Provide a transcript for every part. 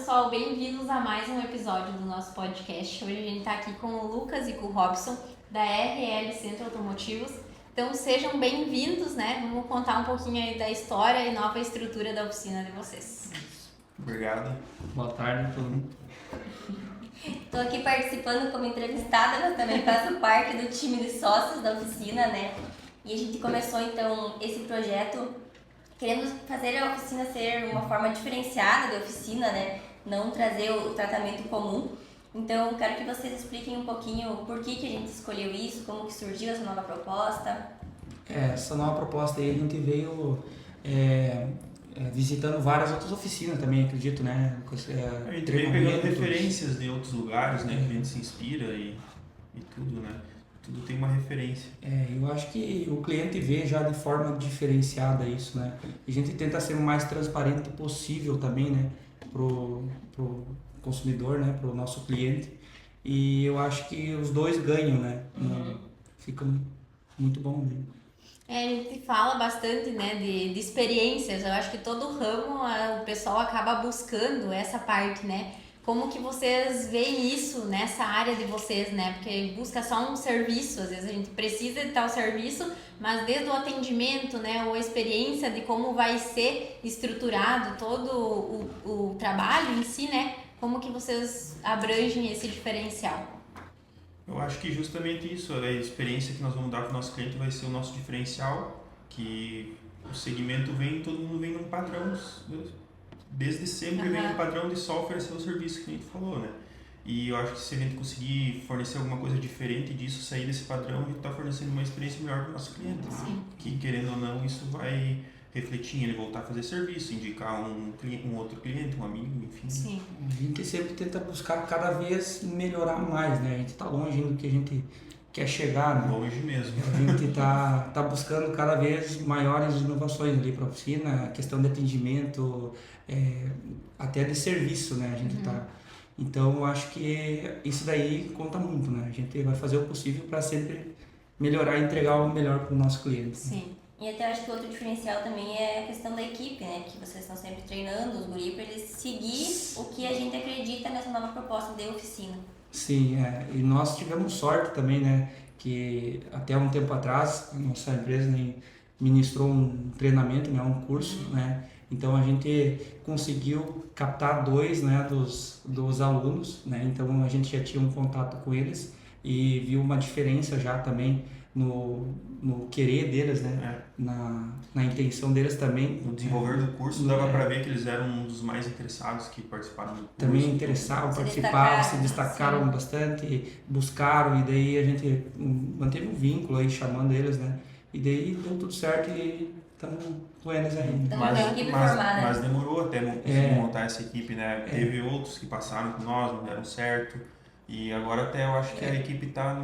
pessoal, bem-vindos a mais um episódio do nosso podcast. Hoje a gente está aqui com o Lucas e com o Robson, da RL Centro Automotivos. Então sejam bem-vindos, né? Vamos contar um pouquinho aí da história e nova estrutura da oficina de vocês. Obrigado. Boa tarde a todo mundo. Estou aqui participando como entrevistada, mas também faço parte do time de sócios da oficina, né? E a gente começou então esse projeto querendo fazer a oficina ser uma forma diferenciada de oficina, né? Não trazer o tratamento comum. Então, quero que vocês expliquem um pouquinho por que a gente escolheu isso, como que surgiu essa nova proposta. Essa nova proposta aí a gente veio visitando várias outras oficinas também, acredito, né? A gente veio pegando referências de outros lugares, né? Que a gente se inspira e tudo, né? Tudo tem uma referência. Eu acho que o cliente vê já de forma diferenciada isso, né? A gente tenta ser o mais transparente possível também, né? Pro consumidor, né? Pro nosso cliente. E eu acho que os dois ganham, né? Fica muito bom mesmo. A gente fala bastante, né, de experiências. Eu acho que todo ramo o pessoal acaba buscando essa parte, né? Como que vocês veem isso nessa área de vocês, né? Porque busca só um serviço, às vezes a gente precisa de tal serviço, mas desde o atendimento, né, ou a experiência de como vai ser estruturado todo o trabalho em si, né? Como que vocês abrangem esse diferencial? Eu acho que justamente isso, a experiência que nós vamos dar para o nosso cliente vai ser o nosso diferencial, que o segmento todo mundo vem num padrão, desde sempre vem num padrão de só oferecer o serviço que a gente falou, né? E eu acho que se a gente conseguir fornecer alguma coisa diferente disso, sair desse padrão, a gente está fornecendo uma experiência melhor para o nosso cliente. Sim. Que querendo ou não, isso vai refletir em ele voltar a fazer serviço, indicar um outro cliente, um amigo, enfim. Sim. A gente sempre tenta buscar cada vez melhorar mais, né? A gente está longe do que a gente quer chegar, né? Longe mesmo. A gente tá buscando cada vez maiores inovações ali para a oficina, questão de atendimento, até de serviço, né? A gente tá. Então, eu acho que isso daí conta muito, né? A gente vai fazer o possível para sempre melhorar e entregar o melhor para o nosso cliente. Sim. E até acho que outro diferencial também é a questão da equipe, né? Que vocês estão sempre treinando os guri para eles seguir o que a gente acredita nessa nova proposta de oficina. Sim, e nós tivemos sorte também, né? Que até um tempo atrás, a nossa empresa, né, ministrou um treinamento, né, um curso, né? Então a gente conseguiu captar 2, né, dos alunos, né? Então a gente já tinha um contato com eles e viu uma diferença já também no querer deles, né? Na intenção deles também. No desenvolver do curso dava para ver que eles eram um dos mais interessados que participaram do curso. Também interessavam, participavam, se destacaram bastante, buscaram, e daí a gente manteve um vínculo aí chamando eles, né? E daí deu tudo certo e estamos com eles ainda. Mas demorou até conseguir montar essa equipe, né? Teve outros que passaram com nós, não deram certo. E agora até eu acho que a equipe tá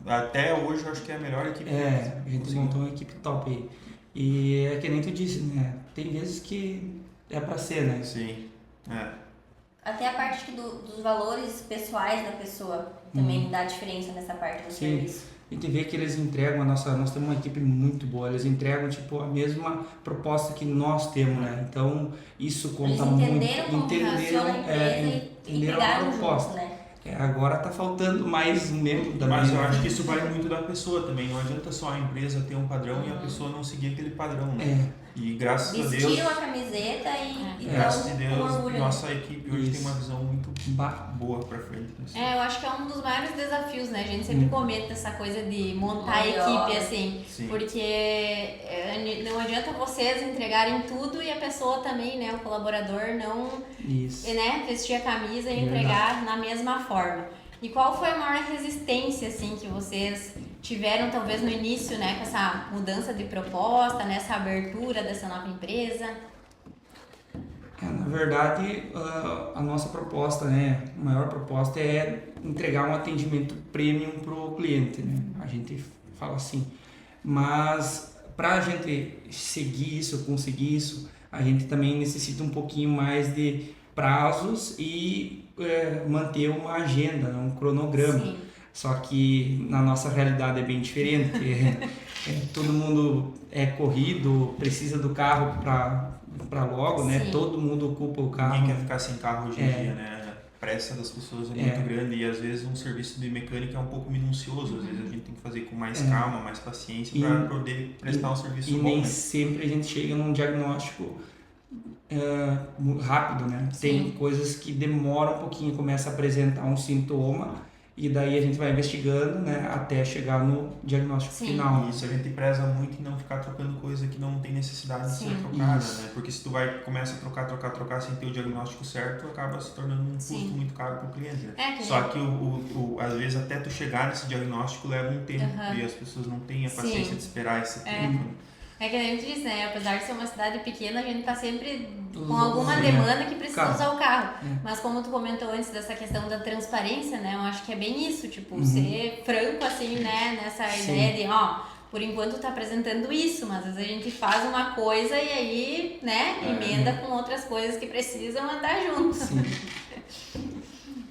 até hoje eu acho que é a melhor equipe. A gente montou uma equipe top aí. E é que nem tu disse, né? Tem vezes que é pra ser, né? Sim. Até a parte dos valores pessoais da pessoa também dá diferença nessa parte do serviço. A gente vê que eles entregam nós temos uma equipe muito boa, eles entregam tipo a mesma proposta que nós temos, né? Então isso conta muito. Eles entenderam a empresa e pegaram a proposta. junto, né? Agora tá faltando mais um membro da Mas eu acho que isso vai muito da pessoa também. Não adianta só a empresa ter um padrão e a pessoa não seguir aquele padrão, né? E graças a Deus. Vestiram a camiseta e graças a dão Deus, um orgulho. nossa equipe hoje tem uma visão muito boa pra frente. Eu acho que é um dos maiores desafios, né? A gente sempre comenta essa coisa de montar a equipe, assim. Sim. Porque não adianta vocês entregarem tudo e a pessoa também, né? O colaborador não vestir a camisa e entregar na mesma forma. E qual foi a maior resistência, assim, que vocês tiveram, talvez, no início, né? Com essa mudança de proposta, nessa abertura dessa nova empresa? Na verdade, a nossa proposta, né? A maior proposta é entregar um atendimento premium pro cliente, né? A gente fala assim. Mas para a gente seguir isso, conseguir isso, a gente também necessita um pouquinho mais de prazos e manter uma agenda, um cronograma. Sim. Só que na nossa realidade é bem diferente. Todo mundo é corrido, precisa do carro para para logo, né? Sim. Todo mundo ocupa o Ninguém carro. quer ficar sem carro hoje em dia, né? A pressa das pessoas é muito grande e às vezes um serviço de mecânica é um pouco minucioso. Às vezes a gente tem que fazer com mais calma, mais paciência para poder prestar um serviço E bom, nem né? sempre a gente chega num diagnóstico rápido, né? Tem coisas que demoram um pouquinho, começa a apresentar um sintoma e daí a gente vai investigando, né? Até chegar no diagnóstico final. E isso a gente preza muito em não ficar trocando coisa que não tem necessidade de ser trocada, né? Porque se tu começa a trocar sem ter o diagnóstico certo, acaba se tornando um custo muito caro para o cliente, né? Só que às vezes até tu chegar nesse diagnóstico leva um tempo e as pessoas não têm a paciência de esperar esse tempo. Né? É que a gente diz, né? Apesar de ser uma cidade pequena, a gente tá sempre com alguma demanda que precisa usar o carro. Mas como tu comentou antes dessa questão da transparência, né? Eu acho que é bem isso, tipo, ser franco, assim, né? Nessa ideia de, por enquanto tá apresentando isso, mas às vezes a gente faz uma coisa e aí, né? Emenda com outras coisas que precisam andar junto.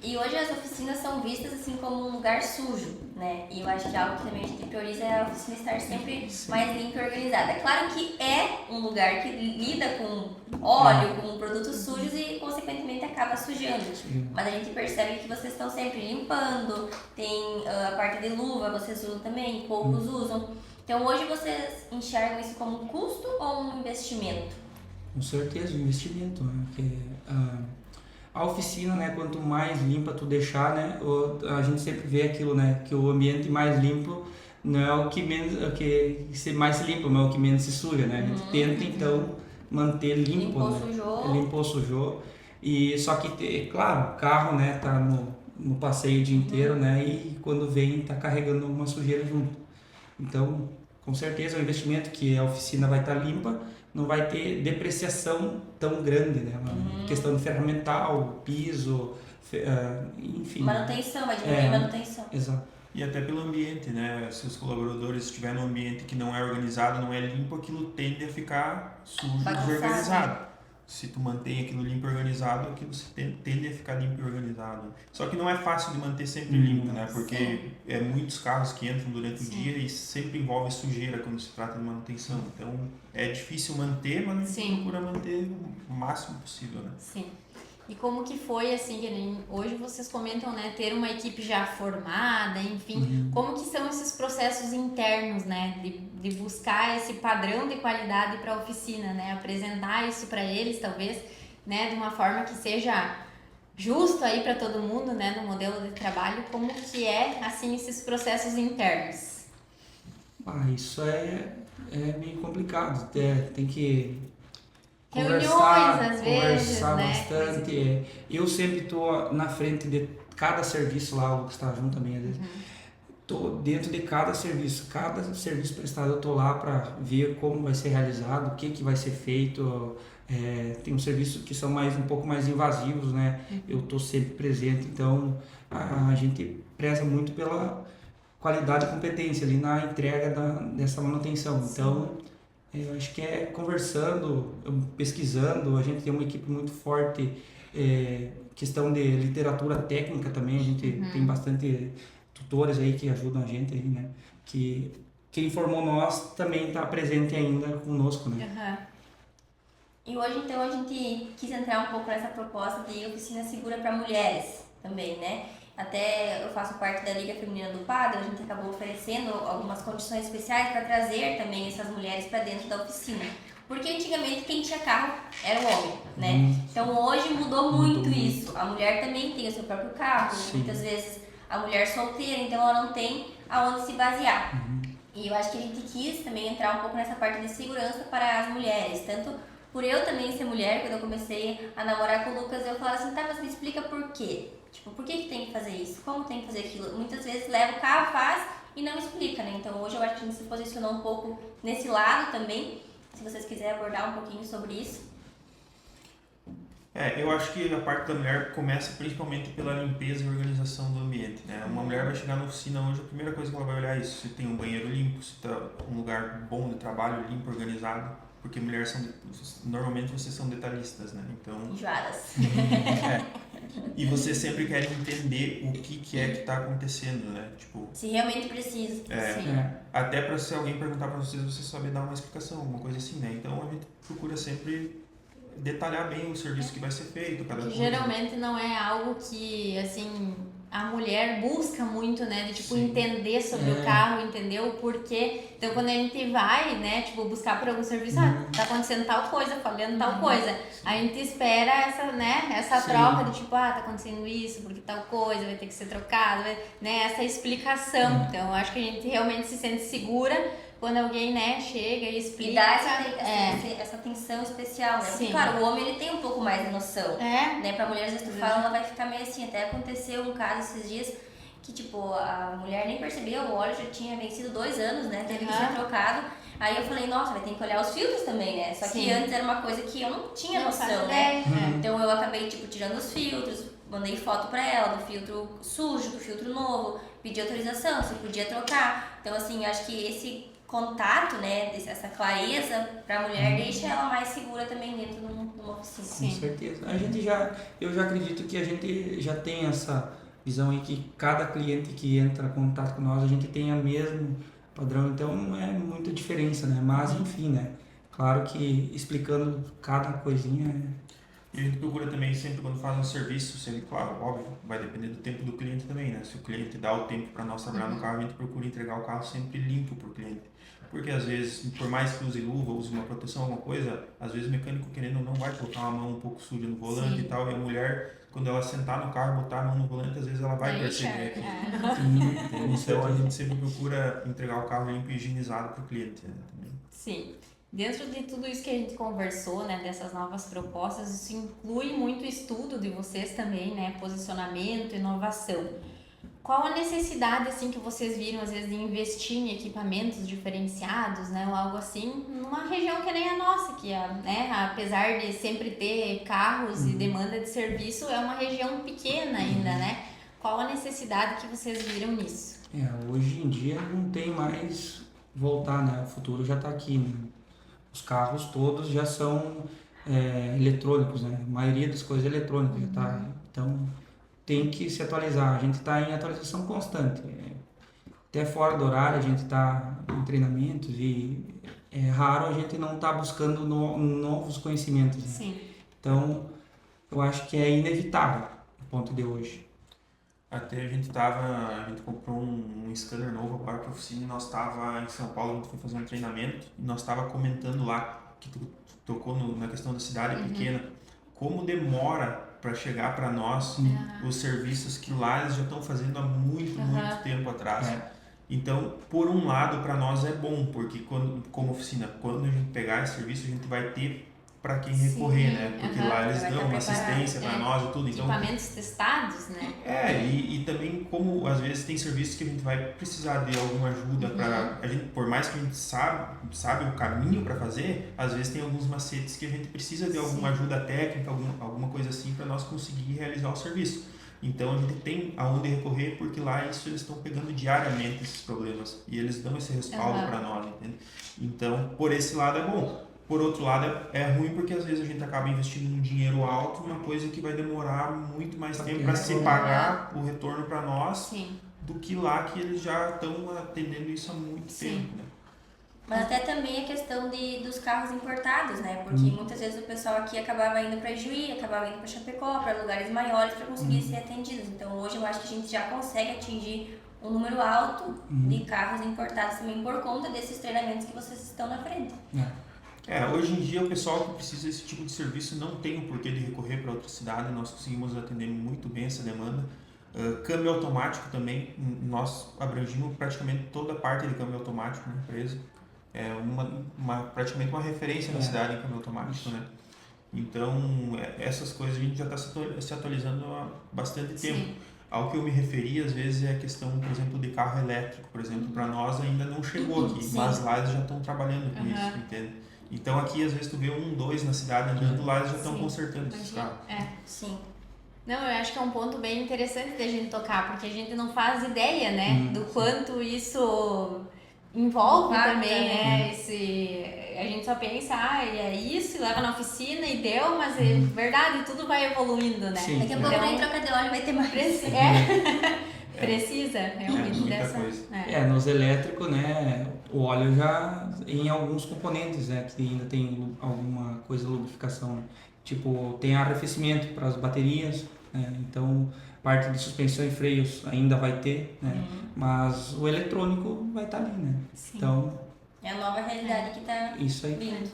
E hoje as oficinas são vistas assim como um lugar sujo, né? E eu acho que algo que também a gente prioriza é a oficina estar sempre mais limpa e organizada. É claro que é um lugar que lida com óleo, com produtos sujos e consequentemente acaba sujando. Mas a gente percebe que vocês estão sempre limpando, tem a parte de luva, vocês usam também, poucos usam. Então hoje vocês enxergam isso como um custo ou um investimento? Com certeza, um investimento, né? Porque, a oficina, né, quanto mais limpa tu deixar, né, a gente sempre vê aquilo, né, que o ambiente mais limpo não é o que menos, mais se limpa, mas é o que menos se suja, né? A gente tenta então manter limpo, limpou, sujou. E só que, claro, o carro, né, tá no passeio o dia inteiro, né, e quando vem tá carregando uma sujeira junto. Então, com certeza é um investimento que a oficina vai estar limpa, não vai ter depreciação tão grande, né? Uma questão de ferramental, piso, enfim. Manutenção, vai diminuir manutenção. Exato. E até pelo ambiente, né? Se os colaboradores estiverem num ambiente que não é organizado, não é limpo, aquilo tende a ficar sujo e desorganizado. Se tu mantém aquilo limpo e organizado, aquilo tende a ficar limpo e organizado. Só que não é fácil de manter sempre limpo, né? Porque é muitos carros que entram durante o dia e sempre envolve sujeira quando se trata de manutenção. Então é difícil manter, mas a gente procura manter o máximo possível, né? Sim. E como que foi, assim, que nem hoje vocês comentam, né, ter uma equipe já formada, enfim, como que são esses processos internos, né, de buscar esse padrão de qualidade para a oficina, né, apresentar isso para eles, talvez, né, de uma forma que seja justo aí para todo mundo, né, no modelo de trabalho, como que é, assim, esses processos internos? Isso é meio complicado, tem que Reuniões, às vezes, conversar né? bastante. Eu sempre estou na frente de cada serviço lá, o Lucas está junto também, às vezes. Estou dentro de cada serviço prestado, eu estou lá para ver como vai ser realizado, o que vai ser feito. Tem uns serviços que são um pouco mais invasivos, né? Eu estou sempre presente, então a gente preza muito pela qualidade e competência ali na entrega dessa manutenção. Então, eu acho que é conversando, pesquisando, a gente tem uma equipe muito forte, questão de literatura técnica também, a gente tem bastante tutores aí que ajudam a gente aí, né? Que quem formou nós também está presente ainda conosco, né? E hoje, então, a gente quis entrar um pouco nessa proposta de oficina segura para mulheres também, né? Até eu faço parte da Liga Feminina do Padre, a gente acabou oferecendo algumas condições especiais para trazer também essas mulheres para dentro da oficina. Porque antigamente quem tinha carro era o homem, né? Então hoje mudou muito isso. A mulher também tem o seu próprio carro, muitas vezes a mulher solteira, então ela não tem aonde se basear. E eu acho que a gente quis também entrar um pouco nessa parte de segurança para as mulheres, tanto por eu também ser mulher, quando eu comecei a namorar com o Lucas, eu falava assim, tá, mas me explica por quê? Tipo, por que tem que fazer isso? Como tem que fazer aquilo? Muitas vezes leva o carro, faz e não explica, né? Então hoje eu acho que a gente se posicionou um pouco nesse lado também. Se vocês quiserem abordar um pouquinho sobre isso. Eu acho que a parte da mulher começa principalmente pela limpeza e organização do ambiente, né? Uma mulher vai chegar na oficina hoje, a primeira coisa que ela vai olhar é isso, se tem um banheiro limpo, se tá um lugar bom de trabalho, limpo, organizado, porque mulheres normalmente vocês são detalhistas, né? Então, enjoadas. E você sempre quer entender o que é que está acontecendo, né? Tipo, se realmente precisa. Até para se alguém perguntar para vocês, você saber dar uma explicação, alguma coisa assim, né? Então a gente procura sempre detalhar bem o serviço que vai ser feito, cada Que coisa. geralmente não é algo que, assim, a mulher busca muito, né? De, tipo, entender sobre o carro, entender o porquê. Então, quando a gente vai, né, tipo, buscar por algum serviço, tá acontecendo tal coisa, falhando tal coisa. A gente espera essa, né, essa troca de, tipo, tá acontecendo isso, porque tal coisa vai ter que ser trocado, né? Essa explicação. Então, eu acho que a gente realmente se sente segura quando alguém, né, chega e explica. E dá essa atenção especial, né? Porque, Sim. claro, o homem ele tem um pouco mais de noção. É. Né? Pra mulher, às vezes tu fala, ela vai ficar meio assim. Até aconteceu um caso esses dias que, tipo, a mulher nem percebeu, o óleo já tinha vencido 2 anos, né? Teve que ser trocado. Aí eu falei, nossa, vai ter que olhar os filtros também, né? Só que antes era uma coisa que eu não tinha noção, né? Então eu acabei, tipo, tirando os filtros, mandei foto pra ela do filtro sujo, do filtro novo, pedi autorização, se podia trocar. Então, assim, acho que esse contato, né, essa clareza para a mulher deixa ela mais segura também dentro de uma oficina. Sim. Com certeza. Eu já acredito que a gente já tem essa visão aí que cada cliente que entra em contato com nós, a gente tem o mesmo padrão, então não é muita diferença, né? Mas enfim, né? Claro que explicando cada coisinha. E a gente procura também sempre quando faz um serviço, sempre, claro, óbvio, vai depender do tempo do cliente também, né? Se o cliente dá o tempo para nós trabalhar no carro, a gente procura entregar o carro sempre limpo para o cliente. Porque às vezes, por mais que use luva, use uma proteção, alguma coisa, às vezes o mecânico querendo ou não vai colocar uma mão um pouco suja no volante e tal, e a mulher, quando ela sentar no carro, botar a mão no volante, às vezes ela vai perceber. Então a gente sempre procura entregar o carro limpo e higienizado para o cliente, né? Também. Sim. Dentro de tudo isso que a gente conversou, né, dessas novas propostas, isso inclui muito estudo de vocês também, né, posicionamento, inovação. Qual a necessidade, assim, que vocês viram, às vezes, de investir em equipamentos diferenciados, né, ou algo assim, numa região que nem a nossa, que, né, apesar de sempre ter carros e demanda de serviço, é uma região pequena ainda, né? Qual a necessidade que vocês viram nisso? Hoje em dia não tem mais voltar, né? O futuro já está aqui, né? Os carros todos já são eletrônicos, né? A maioria das coisas é eletrônica, já tá. Então tem que se atualizar. A gente está em atualização constante. Até fora do horário a gente está em treinamentos e é raro a gente não estar buscando novos conhecimentos. Né? Sim. Então eu acho que é inevitável o ponto de hoje. Até a gente comprou um scanner novo agora para a oficina e nós estava em São Paulo, a gente foi fazer um treinamento e nós estava comentando lá, que tu tocou na questão da cidade pequena, como demora para chegar para nós os serviços que lá eles já estão fazendo há muito tempo atrás. Então, por um lado, para nós é bom, porque como oficina, quando a gente pegar esse serviço, a gente vai ter para quem recorrer, né? Porque lá eles dão uma assistência para nós e tudo. Então, equipamentos testados, né? E também como às vezes tem serviços que a gente vai precisar de alguma ajuda para a gente, por mais que a gente sabe o caminho para fazer, às vezes tem alguns macetes que a gente precisa de alguma ajuda técnica, alguma coisa assim para nós conseguir realizar o serviço. Então a gente tem aonde recorrer porque lá eles estão pegando diariamente esses problemas e eles dão esse respaldo para nós, entende? Então, por esse lado é bom. Por outro lado, é ruim porque às vezes a gente acaba investindo um dinheiro alto numa coisa que vai demorar muito mais tempo para se pagar o retorno para nós do que lá que eles já estão atendendo isso há muito tempo. Né? Mas até também a questão dos carros importados, né? Porque muitas vezes o pessoal aqui acabava indo para Juí, acabava indo para Chapecó, para lugares maiores para conseguir ser atendidos. Então hoje eu acho que a gente já consegue atingir um número alto de carros importados também por conta desses treinamentos que vocês estão na frente. Hoje em dia o pessoal que precisa desse tipo de serviço não tem o porquê de recorrer para outra cidade, nós conseguimos atender muito bem essa demanda. Câmbio automático também, nós abrangimos praticamente toda a parte de câmbio automático na empresa. É praticamente uma referência na cidade em câmbio automático, né? Então, essas coisas a gente já está se atualizando há bastante tempo. Ao que eu me referi, às vezes, é a questão, por exemplo, de carro elétrico, por exemplo, para nós ainda não chegou aqui, mas lá eles já estão trabalhando com isso, entende? Então aqui, às vezes, tu vê 1, 2 na cidade andando, lá eles já estão consertando esses carros. Sim. Não, eu acho que é um ponto bem interessante da gente tocar, porque a gente não faz ideia, né, do quanto isso envolve também, né, a gente só pensa, é isso, leva na oficina e deu, mas é verdade, tudo vai evoluindo, né? Sim. Daqui a pouco nem troca de óleo vai ter mais. Precisa realmente muita dessa. coisa. Nos elétricos, né, o óleo já em alguns componentes, né, que ainda tem alguma coisa de lubrificação, né? Tipo, tem arrefecimento para as baterias, né, então parte de suspensão e freios ainda vai ter, né, mas o eletrônico vai estar ali, né, Sim. então É a nova realidade que tá isso aí. vindo.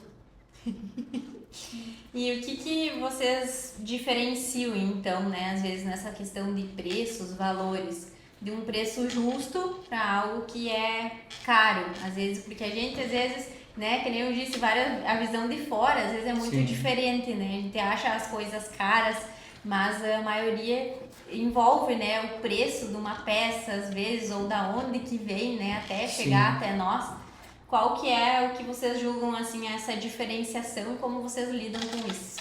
E o que vocês diferenciam, então, né, às vezes nessa questão de preços, valores, de um preço justo para algo que é caro, às vezes, porque a gente, às vezes, né, que nem eu disse, a visão de fora, às vezes é muito Sim. diferente, né, a gente acha as coisas caras, mas a maioria envolve, né, o preço de uma peça, às vezes, ou da onde que vem, né, até chegar até nós. Qual que é o que vocês julgam, assim, essa diferenciação e como vocês lidam com isso?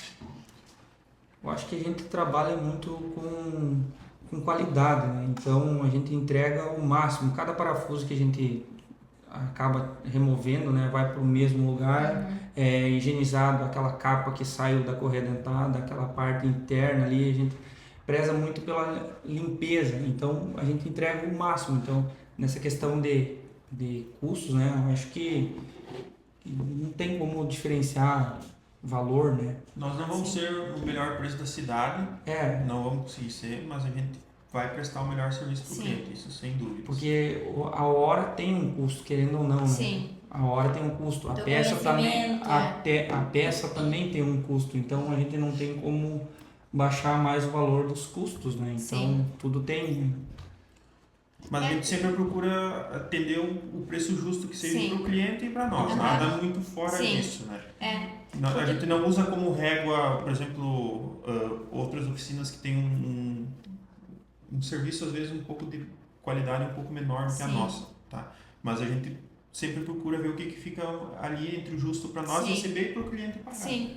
Eu acho que a gente trabalha muito com qualidade, né? Então a gente entrega o máximo. Cada parafuso que a gente acaba removendo, né, vai para o mesmo lugar, é higienizado, aquela capa que saiu da correia dentada, aquela parte interna ali, a gente preza muito pela limpeza. Então a gente entrega o máximo. Então nessa questão de custos, né, eu acho que não tem como diferenciar valor, né? Nós não vamos ser o melhor preço da cidade, não vamos conseguir ser, mas a gente vai prestar o melhor serviço para o cliente, isso sem dúvida. Porque a hora tem um custo, querendo ou não, né? Sim. A hora tem um custo, a Do peça também, conhecimento, a peça também tem um custo, então a gente não tem como baixar mais o valor dos custos, né? Então Sim. tudo tem. Mas a gente sempre procura atender o preço justo que seja para o cliente e para nós, nada muito fora disso, né? A gente não usa como régua, por exemplo, outras oficinas que têm um serviço às vezes um pouco de qualidade um pouco menor do que a nossa, tá? Mas a gente sempre procura ver o que fica ali entre o justo para nós receber e para o cliente pagar. Sim.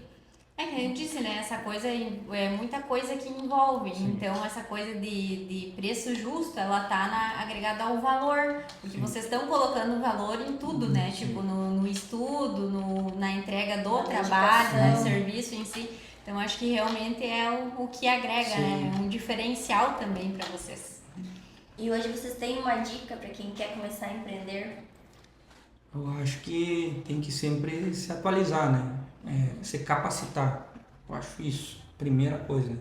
É que a gente disse, né? Essa coisa é muita coisa que envolve. Sim. Então, essa coisa de preço justo, ela tá agregada ao valor. Porque vocês estão colocando valor em tudo, né? Sim. Tipo, no estudo, na entrega do Na trabalho, dedicação. do serviço em si. Então, acho que realmente é o que agrega, Sim. né? É um diferencial também para vocês. E hoje vocês têm uma dica para quem quer começar a empreender? Eu acho que tem que sempre se atualizar, né? Se capacitar. Eu acho isso, primeira coisa.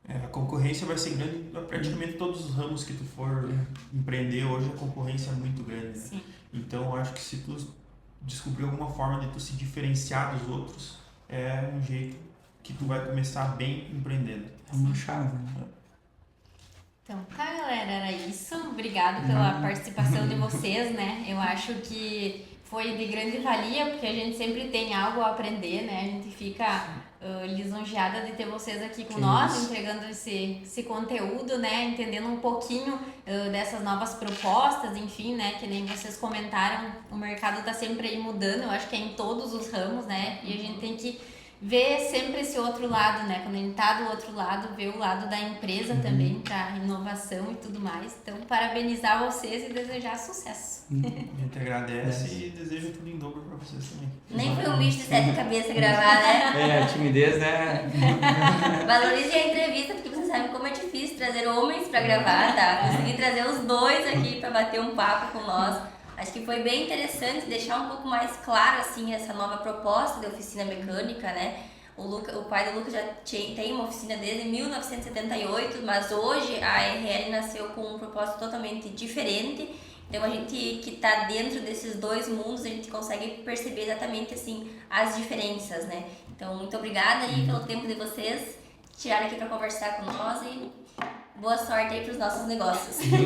A concorrência vai ser grande em praticamente todos os ramos que tu for empreender hoje, a concorrência é muito grande, né? Sim. Então eu acho que se tu descobrir alguma forma de tu se diferenciar dos outros, é um jeito que tu vai começar bem empreendendo. É uma chave, né? Então, tá, galera, era isso. Obrigado pela participação de vocês, né? Eu acho que foi de grande valia, porque a gente sempre tem algo a aprender, né? A gente fica lisonjeada de ter vocês aqui com nós, entregando esse conteúdo, né? Entendendo um pouquinho dessas novas propostas, enfim, né? Que nem vocês comentaram, o mercado tá sempre aí mudando, eu acho que é em todos os ramos, né? E a gente tem que ver sempre esse outro lado, né? Quando a gente tá do outro lado, ver o lado da empresa também, para inovação e tudo mais. Então, parabenizar vocês e desejar sucesso. A gente agradece e deseja tudo em dobro para vocês também. Nem foi um bicho de 7 cabeças gravar, né? Timidez, né? Valorizem a entrevista, porque vocês sabem como é difícil trazer homens pra gravar, tá? Consegui trazer os dois aqui pra bater um papo com nós. Acho que foi bem interessante deixar um pouco mais claro, assim, essa nova proposta de oficina mecânica, né? O pai do Lucas já tem uma oficina desde 1978, mas hoje a RL nasceu com um propósito totalmente diferente. Então a gente que está dentro desses dois mundos, a gente consegue perceber exatamente assim as diferenças, né? Então muito obrigada aí pelo tempo de vocês tirarem aqui para conversar com nós e boa sorte aí para os nossos negócios. Tchauzinho.